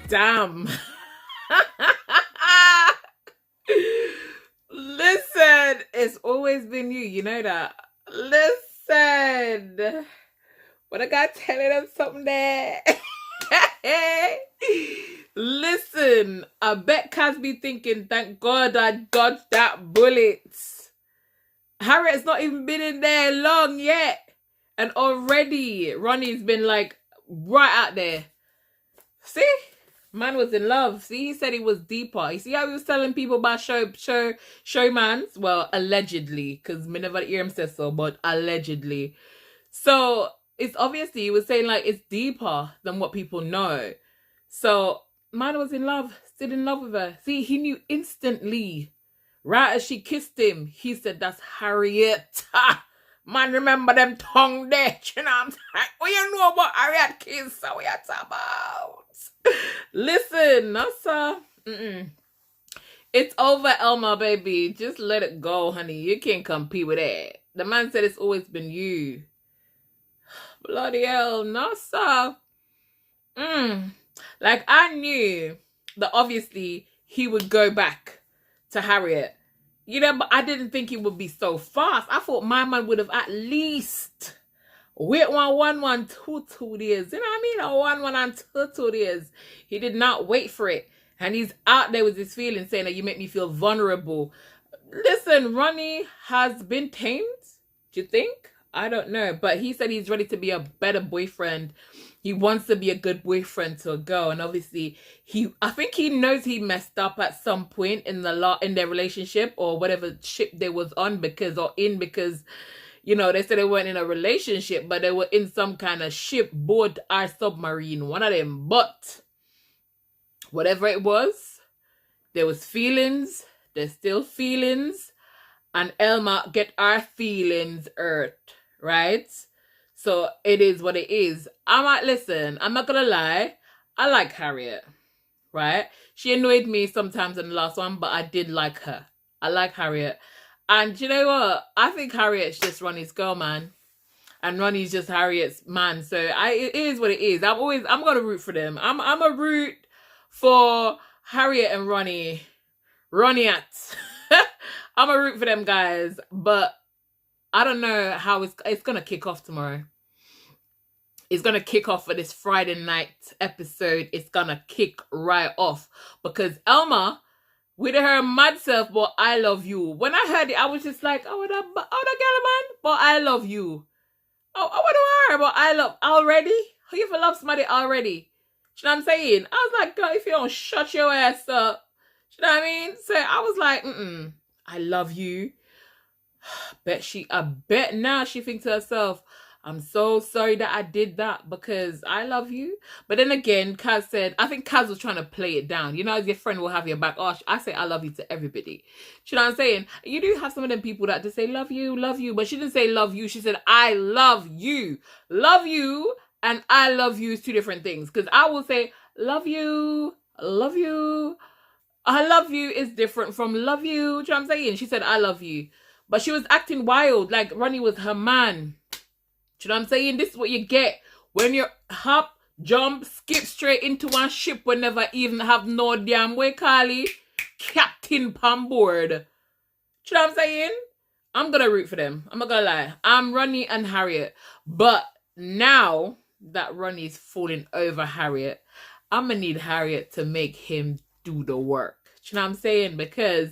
Damn. Listen, it's always been you. You know that. Listen. What I got telling them something there. Listen, I bet Kaz be thinking, thank God I dodged that bullet. Harriet's not even been in there long yet. And already Ronnie's been like right out there. See? Man was in love. See, he said he was deeper. You see how he was telling people about showmans? Well, allegedly, because me never hear him say so, but allegedly. So it's obviously he was saying like it's deeper than what people know. So man was in love, still in love with her. See, he knew instantly. Right as she kissed him, he said, "That's Harriet." Man, remember them tongue there. You know what I'm saying? What you know about Harriet kiss? So we are talking about. Listen, Nasa. It's over, Elma, baby. Just let it go, honey. You can't compete with that. The man said it's always been you. Bloody hell, Nasa. Like, I knew that obviously he would go back to Harriet. You know, but I didn't think it would be so fast. I thought my man would have at least wait 2 days. You know what I mean? Or 1 and 2 days. He did not wait for it. And he's out there with his feelings saying that you make me feel vulnerable. Listen, Ronnie has been tamed. Do you think? I don't know. But he said he's ready to be a better boyfriend. He wants to be a good boyfriend to a girl. And obviously, I think he knows he messed up at some point in their relationship or whatever ship they was on because, you know, they said they weren't in a relationship, but they were in some kind of ship, boat, or submarine. One of them. But whatever it was, there was feelings. There's still feelings. And Elma get our feelings hurt, right? So it is what it is. Listen, I'm not gonna lie. I like Harriet, right? She annoyed me sometimes in the last one, but I did like her. I like Harriet. And you know what? I think Harriet's just Ronnie's girl, man. And Ronnie's just Harriet's man. So it is what it is. I'm gonna root for them. I'm a root for Harriet and Ronnie. Ronnie-ats. I'm a root for them guys. But I don't know how it's gonna kick off tomorrow. It's gonna kick off for this Friday night episode. It's gonna kick right off. Because Elma, with her mad self, but I love you. When I heard it, I was just like, oh, that girl, man, but I love you. Oh, what do I but I love already? How you for love somebody already? You know what I'm saying? I was like, girl, if you don't shut your ass up. You know what I mean? So I was like, I love you. I bet now she thinks to herself, I'm so sorry that I did that because I love you. But then again, Kaz said, I think Kaz was trying to play it down. You know, as your friend will have your back. Oh, I say I love you to everybody. You know what I'm saying? You do have some of them people that just say love you. But she didn't say love you. She said, I love you. Love you and I love you is 2 different things. Because I will say, love you. I love you is different from love you. Do you know what I'm saying? She said, I love you. But she was acting wild, like Ronnie was her man. Do you know what I'm saying? This is what you get when you hop, jump, skip straight into one ship when never even have no damn way, Carly. Captain on board. Do you know what I'm saying? I'm going to root for them. I'm not going to lie. I'm Ronnie and Harriet. But now that Ronnie's falling over Harriet, I'm going to need Harriet to make him do the work. Do you know what I'm saying? Because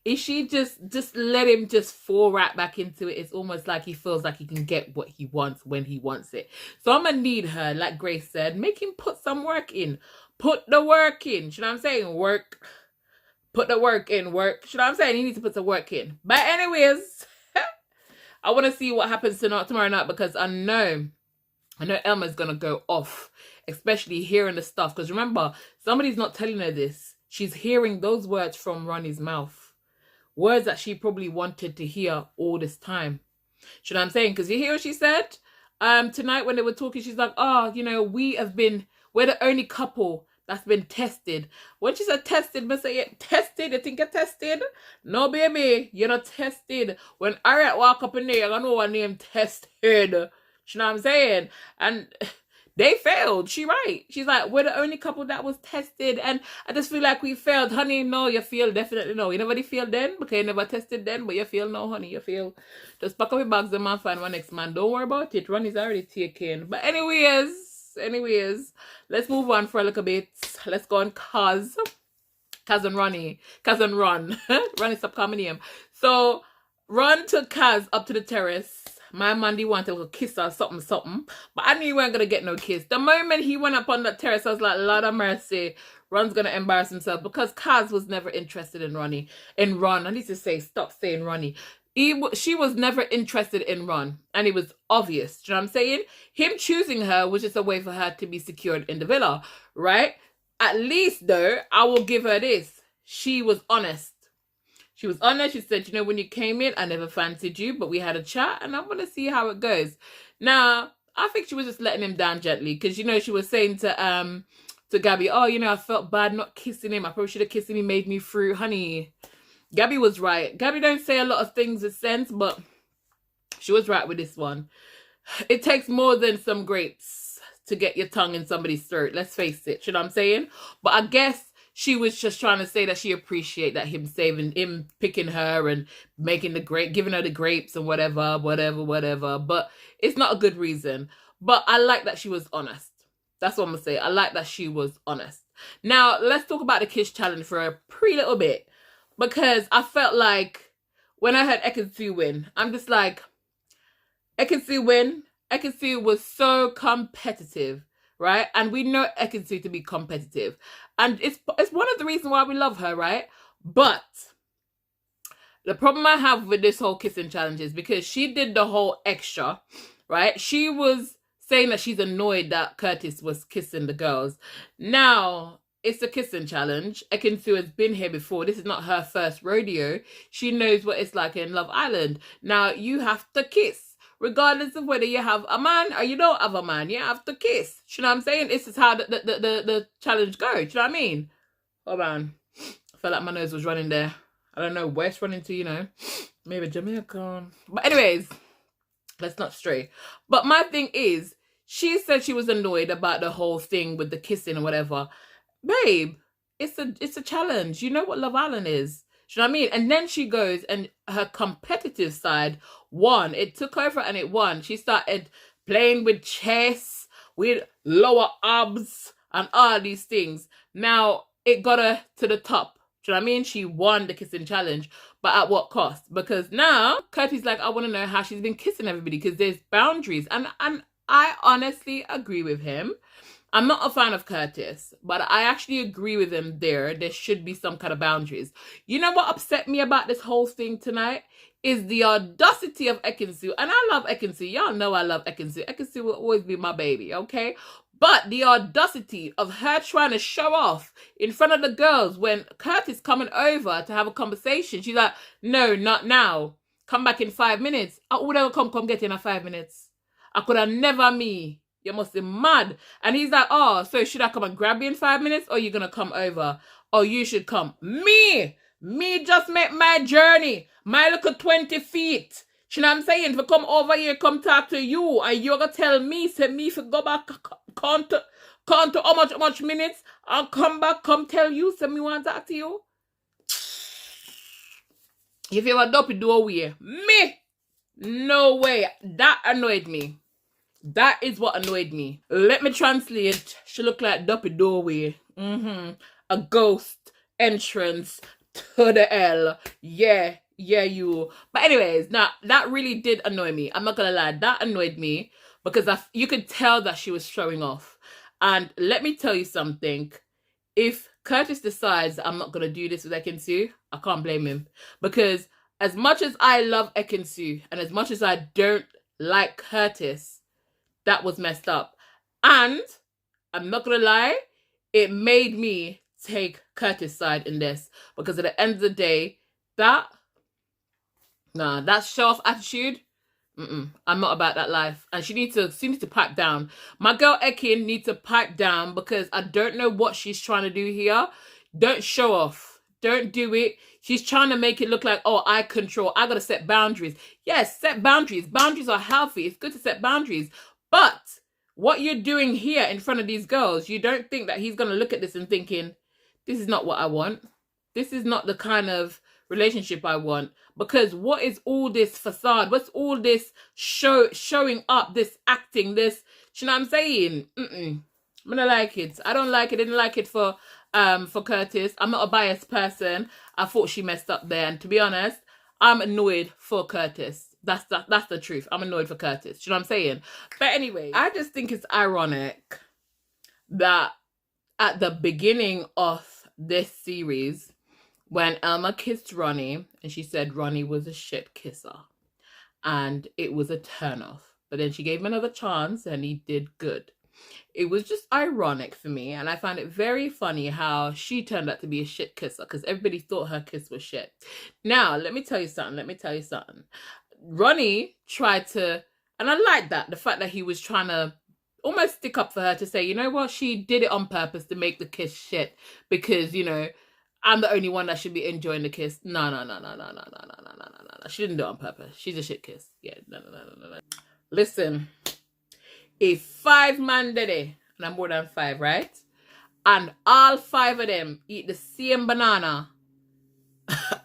if she just let him just fall right back into it, it's almost like he feels like he can get what he wants when he wants it. So I'm going to need her, like Grace said, make him put some work in. Put the work in. You know what I'm saying? Work. Put the work in. Work. You know what I'm saying? He needs to put the work in. But anyways, I want to see what happens tomorrow night because I know Elma's going to go off, especially hearing the stuff. Because remember, somebody's not telling her this. She's hearing those words from Ronnie's mouth. Words that she probably wanted to hear all this time. You know what I'm saying? Because you hear what she said? Tonight when they were talking, she's like, oh, you know, we're the only couple that's been tested. When she said tested, I say, tested? You think you're tested? No, baby, you're not tested. When Harriet walk up in there, you're going to know her name tested. You know what I'm saying? And They failed. She right. She's like, we're the only couple that was tested, and I just feel like we failed. Honey, no, you feel definitely no. You nobody feel then because you never tested then, but you feel no, honey. You feel just pack up your bags and man find one next man. Don't worry about it. Ronnie's already taken. But anyways, let's move on for a little bit. Let's go on Kaz and Ronnie. Kaz and Ron. Ronnie, stop calling him. So Ron took Kaz up to the terrace. My Mandy wanted a little kiss or something. But I knew he weren't going to get no kiss. The moment he went up on that terrace, I was like, Lord of mercy, Ron's going to embarrass himself. Because Kaz was never interested in Ron. I need to say, stop saying Ronnie. She was never interested in Ron. And it was obvious. Do you know what I'm saying? Him choosing her was just a way for her to be secured in the villa. Right? At least, though, I will give her this. She was honest. She was honest. She said, you know, when you came in, I never fancied you, but we had a chat and I want to see how it goes. Now, I think she was just letting him down gently because, you know, she was saying to Gabby, oh, you know, I felt bad not kissing him. I probably should have kissed him. He made me through. Honey, Gabby was right. Gabby don't say a lot of things with sense, but she was right with this one. It takes more than some grapes to get your tongue in somebody's throat. Let's face it. You know what I'm saying? But I guess she was just trying to say that she appreciated that him picking her and making giving her the grapes and whatever. But it's not a good reason. But I like that she was honest. That's what I'm going to say. I like that she was honest. Now, let's talk about the kiss challenge for a little bit. Because I felt like when I heard Ekin-Su win, I'm just like, Ekin-Su win. Ekin-Su was so competitive. Right? And we know Ekin-Su to be competitive. And it's one of the reasons why we love her, right? But the problem I have with this whole kissing challenge is because she did the whole extra, right? She was saying that she's annoyed that Curtis was kissing the girls. Now, it's a kissing challenge. Ekin-Su has been here before. This is not her first rodeo. She knows what it's like in Love Island. Now, you have to kiss. Regardless of whether you have a man or you don't have a man, you have to kiss. You know what I'm saying? This is how the challenge goes. You know what I mean? Hold on. I felt like my nose was running there. I don't know where it's running to, you know. Maybe Jamaica. But anyways, let's not stray. But my thing is, she said she was annoyed about the whole thing with the kissing or whatever. Babe, it's a challenge. You know what Love Island is. Do you know what I mean? And then she goes and her competitive side won. It took over and it won. She started playing with chess, with lower abs and all these things. Now, it got her to the top. Do you know what I mean? She won the kissing challenge. But at what cost? Because now, Curtis like, I want to know how she's been kissing everybody because there's boundaries. And I honestly agree with him. I'm not a fan of Curtis, but I actually agree with him there. There should be some kind of boundaries. You know what upset me about this whole thing tonight? Is the audacity of Ekin-Su. And I love Ekin-Su. Y'all know I love Ekin-Su. Ekin-Su will always be my baby, okay? But the audacity of her trying to show off in front of the girls when Curtis coming over to have a conversation. She's like, no, not now. Come back in 5 minutes. I would have come get in 5 minutes. I could have never me. You must be mad. And he's like, oh, so should I come and grab you in 5 minutes or you going to come over? Oh, you should come. Me just make my journey. My little 20 feet. You know what I'm saying? If I come over here, come talk to you and you're going to tell me, say me if I go back, count to how much minutes, I'll come back, come tell you, say me want to talk to you. If you ever dopey do away. Me? No way. That annoyed me. That is what annoyed me. Let me translate. She looked like Duppy Doorway. A ghost entrance to the L. Yeah, you. But anyways, now that really did annoy me. I'm not gonna lie. That annoyed me because you could tell that she was showing off. And let me tell you something. If Curtis decides I'm not gonna do this with Ekin-Su, I can't blame him. Because as much as I love Ekin-Su and as much as I don't like Curtis, that was messed up. And I'm not gonna lie, it made me take Curtis' side in this. Because at the end of the day, that show-off attitude, I'm not about that life. And she needs to pipe down. My girl Ekin needs to pipe down because I don't know what she's trying to do here. Don't show off. Don't do it. She's trying to make it look like, oh, I control. I gotta set boundaries. Yes, set boundaries. Boundaries are healthy. It's good to set boundaries. But what you're doing here in front of these girls, you don't think that he's going to look at this and thinking, this is not what I want. This is not the kind of relationship I want. Because what is all this facade? What's all this showing up, this acting, this, you know what I'm saying? I don't like it. I don't like it. I didn't like it for Curtis. I'm not a biased person. I thought she messed up there. And to be honest, I'm annoyed for Curtis. That's the truth. I'm annoyed for Curtis. You know what I'm saying? But anyway, I just think it's ironic that at the beginning of this series, when Elma kissed Ronnie, and she said Ronnie was a shit kisser, and it was a turnoff. But then she gave him another chance, and he did good. It was just ironic for me, and I found it very funny how she turned out to be a shit kisser, because everybody thought her kiss was shit. Now, let me tell you something. Ronnie tried to, and I like that, the fact that he was trying to almost stick up for her to say, you know what, she did it on purpose to make the kiss shit, because, you know, I'm the only one that should be enjoying the kiss. No. She didn't do it on purpose. She's a shit kiss. Yeah, no. Listen, if 5 man did it, and I'm more than 5, right? And all 5 of them eat the same banana,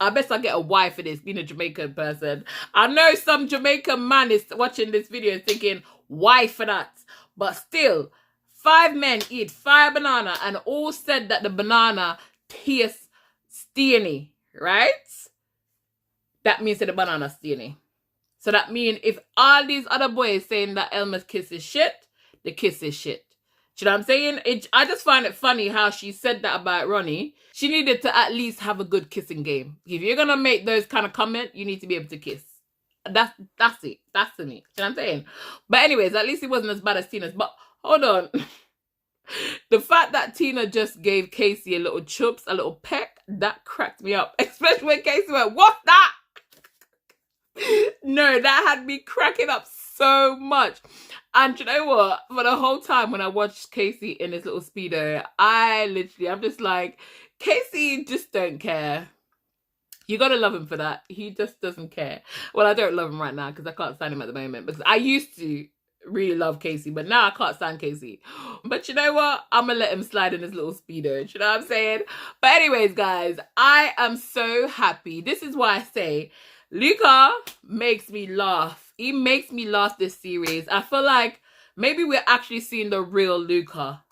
I best I get a wife for this, being a Jamaican person. I know some Jamaican man is watching this video thinking, why for that? But still, 5 men eat 5 banana and all said that the banana tastes steamy, right? That means that the banana steamy. So that means if all these other boys saying that Elma's kiss is shit, the kiss is shit. Do you know what I'm saying? I just find it funny how she said that about Ronnie. She needed to at least have a good kissing game. If you're going to make those kind of comments, you need to be able to kiss. That's it. That's to me. Do you know what I'm saying? But anyways, at least it wasn't as bad as Tina's. But hold on. The fact that Tina just gave Casey a little chups, a little peck, that cracked me up. Especially when Casey went, what's that? No, that had me cracking up so much. And you know what? For the whole time when I watched Casey in his little Speedo, I'm just like, Casey just don't care. You gotta love him for that. He just doesn't care. Well, I don't love him right now because I can't stand him at the moment. Because I used to really love Casey, but now I can't stand Casey. But you know what? I'm gonna let him slide in his little Speedo. You know what I'm saying? But anyways, guys, I am so happy. This is why I say Luca makes me laugh. He makes me laugh this series. I feel like maybe we're actually seeing the real Luca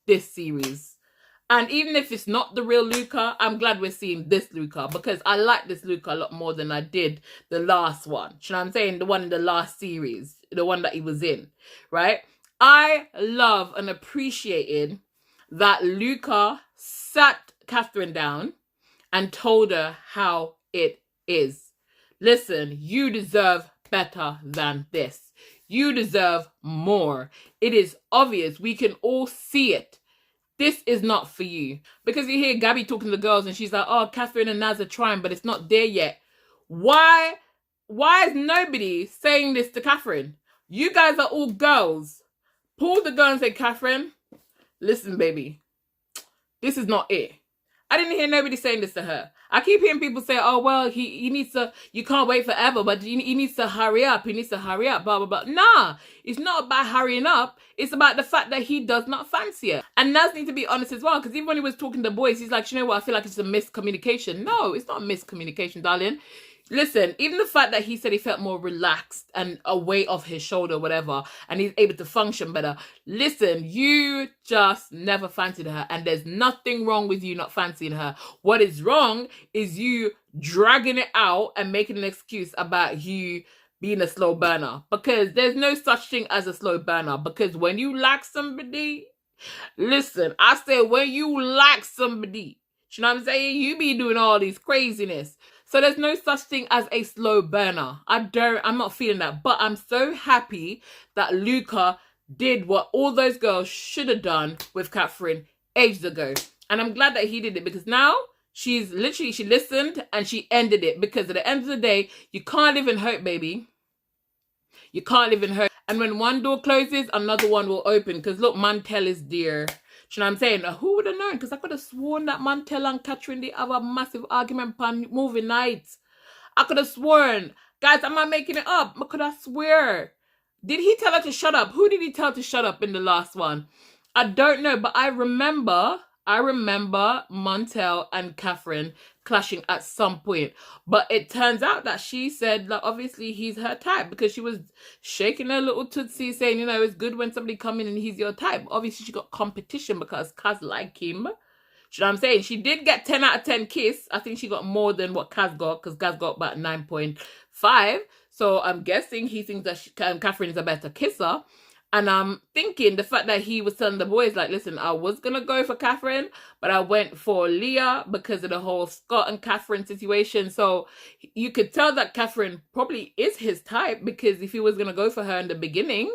this series. And even if it's not the real Luca, I'm glad we're seeing this Luca, because I like this Luca a lot more than I did the last one. You know what I'm saying? The one in the last series, the one that he was in, right? I love and appreciated that Luca sat Catherine down and told her how it is. Listen, you deserve better than this. You deserve more. It is obvious. We can all see it. This is not for you. Because you hear Gabby talking to the girls and she's like, oh, Catherine and Naz are trying, but it's not there yet. Why is nobody saying this to Catherine? You guys are all girls. Pull the gun and say, Catherine, listen, baby, this is not it. I didn't hear nobody saying this to her. I keep hearing people say, oh, well, he needs to, you can't wait forever, but he needs to hurry up. He needs to hurry up, blah, blah, blah. Nah, it's not about hurrying up. It's about the fact that he does not fancy her. And Naz needs to be honest as well, because even when he was talking to the boys, he's like, you know what, I feel like it's a miscommunication. No, it's not a miscommunication, darling. Listen, even the fact that he said he felt more relaxed and a weight off his shoulder, whatever, and he's able to function better. Listen, you just never fancied her, and there's nothing wrong with you not fancying her. What is wrong is you dragging it out and making an excuse about you being a slow burner, because there's no such thing as a slow burner. Because when you like somebody, listen, I say when you like somebody, you know what I'm saying? You be doing all these craziness. So there's no such thing as a slow burner. I'm not feeling that. But I'm so happy that Luca did what all those girls should have done with Catherine ages ago. And I'm glad that he did it, because now she listened and she ended it. Because at the end of the day, you can't live in hope, baby. You can't live in hope. And when one door closes, another one will open. Because look, Mantel is dear. You know what I'm saying? Who would have known? Because I could have sworn that Mantel and Catherine, they have a massive argument on movie night. I could have sworn. Guys, I'm not making it up. I could have swear Did he tell her to shut up? Who did he tell to shut up in the last one? I don't know, but I remember Montel and Catherine clashing at some point. But it turns out that she said, like, obviously he's her type, because she was shaking her little tootsie saying, you know, it's good when somebody come in and he's your type. Obviously she got competition because Kaz like him. You know what I'm saying? She did get 10 out of 10 kiss. I think she got more than what Kaz got, because Kaz got about 9.5. So I'm guessing he thinks that Catherine is a better kisser. And I'm thinking the fact that he was telling the boys, like, listen, I was going to go for Catherine, but I went for Leah because of the whole Scott and Catherine situation. So you could tell that Catherine probably is his type, because if he was going to go for her in the beginning.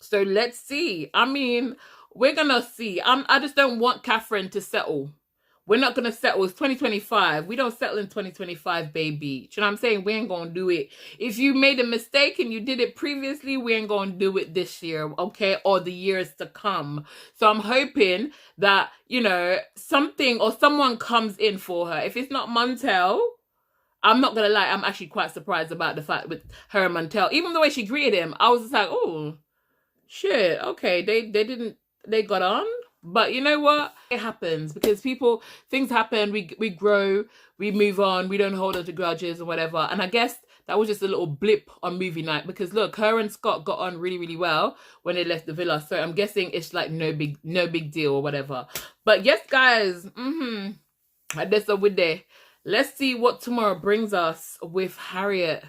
So let's see. I mean, we're going to see. I just don't want Catherine to settle. We're not going to settle. It's 2025. We don't settle in 2025, baby. Do you know what I'm saying? We ain't going to do it. If you made a mistake and you did it previously, we ain't going to do it this year, okay? Or the years to come. So I'm hoping that, you know, something or someone comes in for her. If it's not Montel, I'm not going to lie, I'm actually quite surprised about the fact with her and Montel. Even the way she greeted him, I was just like, oh, shit, okay, they got on. But you know what? It happens, because things happen, we grow, we move on, we don't hold on to grudges or whatever. And I guess that was just a little blip on movie night, because look, her and Scott got on really, really well when they left the villa. So I'm guessing it's like no big deal or whatever. But yes, guys, I guess so with there. Let's see what tomorrow brings us with Harriet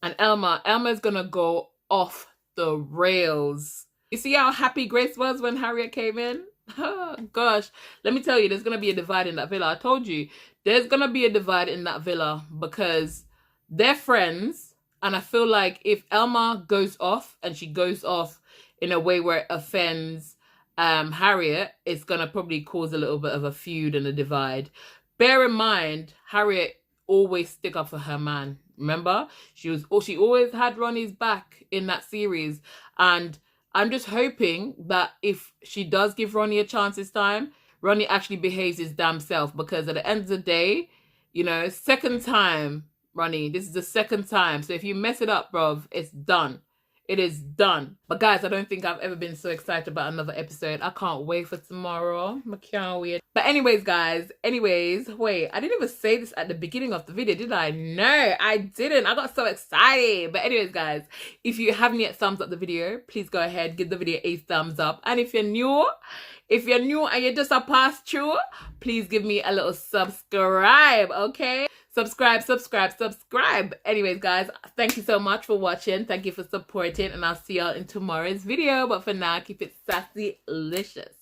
and Elma. Elma's gonna go off the rails. You see how happy Grace was when Harriet came in? Oh, gosh. Let me tell you, there's going to be a divide in that villa. I told you, there's going to be a divide in that villa, because they're friends. And I feel like if Elma goes off, and she goes off in a way where it offends Harriet, it's going to probably cause a little bit of a feud and a divide. Bear in mind, Harriet always stick up for her man. Remember? She always had Ronnie's back in that series. And I'm just hoping that if she does give Ronnie a chance this time, Ronnie actually behaves his damn self, because at the end of the day, you know, second time, Ronnie, this is the second time. So if you mess it up, bruv, it's done. It is done. But guys, I don't think I've ever been so excited about another episode. I can't wait for tomorrow. I can't wait. But anyways, guys, wait, I didn't even say this at the beginning of the video, did I? No, I didn't. I got so excited. But anyways, guys, if you haven't yet thumbs up the video, please go ahead, give the video a thumbs up. And if you're new and you're just a pass through, please give me a little subscribe, okay? Subscribe. Anyways, guys, thank you so much for watching. Thank you for supporting, and I'll see y'all in tomorrow's video. But for now, keep it sassy-licious.